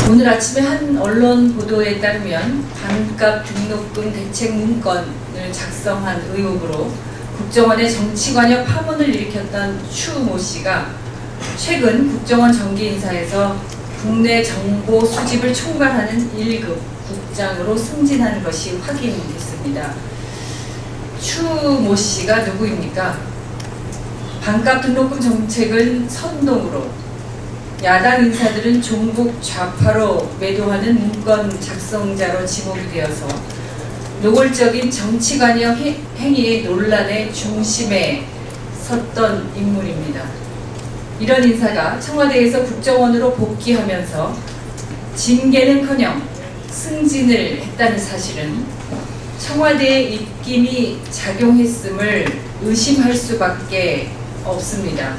오늘 아침에 한 언론 보도에 따르면 반값 등록금 대책 문건을 작성한 의혹으로 국정원의 정치관여 파문을 일으켰던 추 모 씨가 최근 국정원 정기 인사에서 국내 정보 수집을 총괄하는 1급 국장으로 승진한 것이 확인됐습니다. 추 모 씨가 누구입니까? 반값 등록금 정책은 선동으로, 야당 인사들은 종북 좌파로 매도하는 문건 작성자로 지목이 되어서 노골적인 정치관여 행위의 논란의 중심에 섰던 인물입니다. 이런 인사가 청와대에서 국정원으로 복귀하면서 징계는커녕 승진을 했다는 사실은 청와대의 입김이 작용했음을 의심할 수밖에 없습니다.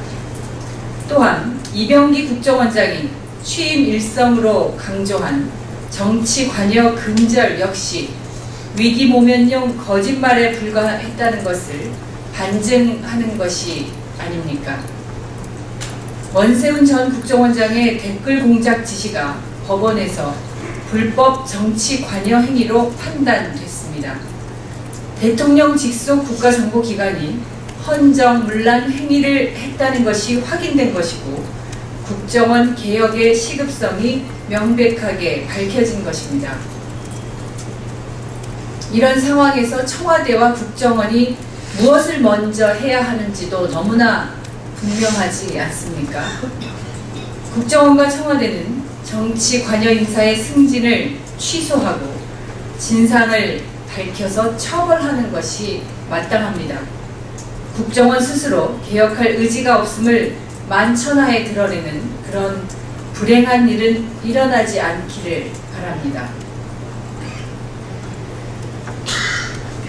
또한 이병기 국정원장이 취임 일성으로 강조한 정치 관여 근절 역시 위기 모면용 거짓말에 불과했다는 것을 반증하는 것이 아닙니까? 원세훈 전 국정원장의 댓글 공작 지시가 법원에서 불법 정치 관여 행위로 판단됐습니다. 대통령 직속 국가정보기관이 헌정문란 행위를 했다는 것이 확인된 것이고 국정원 개혁의 시급성이 명백하게 밝혀진 것입니다. 이런 상황에서 청와대와 국정원이 무엇을 먼저 해야 하는지도 너무나 분명하지 않습니까? 국정원과 청와대는 정치 관여 인사의 승진을 취소하고 진상을 밝혀서 처벌하는 것이 마땅합니다. 국정원 스스로 개혁할 의지가 없음을 만천하에 드러내는 그런 불행한 일은 일어나지 않기를 바랍니다.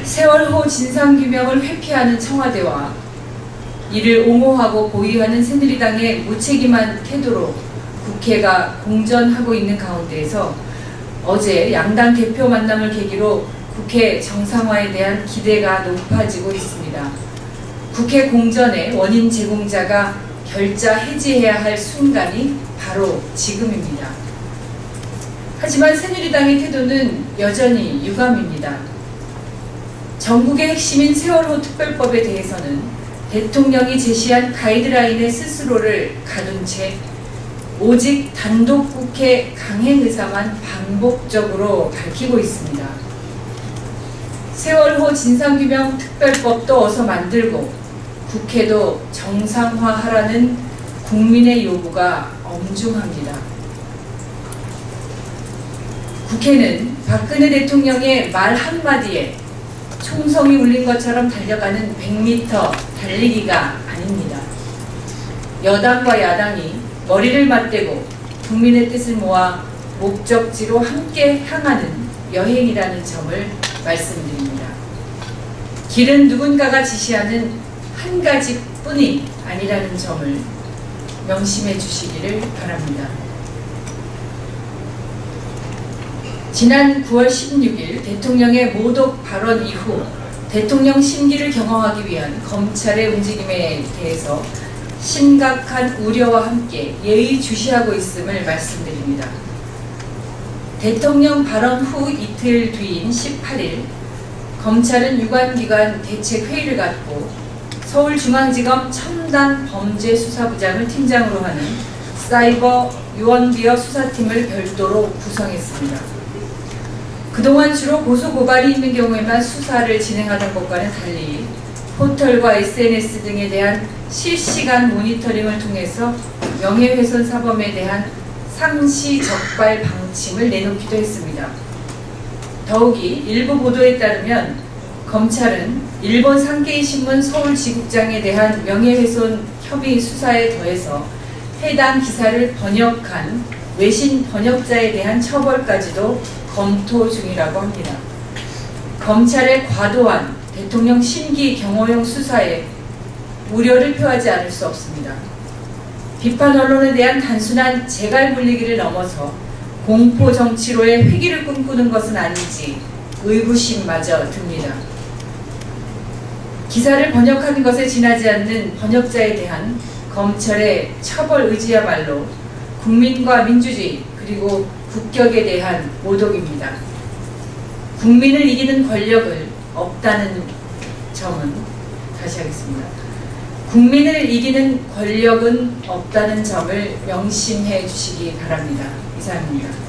세월호 진상규명을 회피하는 청와대와 이를 옹호하고 보유하는 새누리당의 무책임한 태도로 국회가 공전하고 있는 가운데에서 어제 양당 대표 만남을 계기로 국회 정상화에 대한 기대가 높아지고 있습니다. 국회 공전의 원인 제공자가 결자 해지해야 할 순간이 바로 지금입니다. 하지만 새누리당의 태도는 여전히 유감입니다. 전국의 핵심인 세월호 특별법에 대해서는 대통령이 제시한 가이드라인에 스스로를 가둔 채 오직 단독 국회 강행 의사만 반복적으로 밝히고 있습니다. 세월호 진상규명 특별법도 어서 만들고 국회도 정상화하라는 국민의 요구가 엄중합니다. 국회는 박근혜 대통령의 말 한마디에 총성이 울린 것처럼 달려가는 100m 달리기가 아닙니다. 여당과 야당이 머리를 맞대고 국민의 뜻을 모아 목적지로 함께 향하는 여행이라는 점을 말씀드립니다. 길은 누군가가 지시하는 한 가지뿐이 아니라는 점을 명심해 주시기를 바랍니다. 지난 9월 16일 대통령의 모독 발언 이후 대통령 심기를 경험하기 위한 검찰의 움직임에 대해서 심각한 우려와 함께 예의주시하고 있음을 말씀드립니다. 대통령 발언 후 이틀 뒤인 18일 검찰은 유관기관 대책회의를 갖고 서울중앙지검 첨단범죄수사부장을 팀장으로 하는 사이버 유언비어 수사팀을 별도로 구성했습니다. 그동안 주로 고소고발이 있는 경우에만 수사를 진행하던 것과는 달리 포털과 SNS 등에 대한 실시간 모니터링을 통해서 명예훼손 사범에 대한 상시 적발 방침을 내놓기도 했습니다. 더욱이 일부 보도에 따르면 검찰은 일본 산케이 신문 서울지국장에 대한 명예훼손 협의 수사에 더해서 해당 기사를 번역한 외신 번역자에 대한 처벌까지도 검토 중이라고 합니다. 검찰의 과도한 대통령 심기 경호용 수사에 우려를 표하지 않을 수 없습니다. 비판 언론에 대한 단순한 재갈 물리기를 넘어서 공포 정치로의 회기를 꿈꾸는 것은 아닌지 의구심마저 듭니다. 기사를 번역하는 것에 지나지 않는 번역자에 대한 검찰의 처벌 의지야말로 국민과 민주주의 그리고 국격에 대한 모독입니다. 국민을 이기는 권력을 없다는 점은, 다시 하겠습니다. 국민을 이기는 권력은 없다는 점을 명심해 주시기 바랍니다. 이상입니다.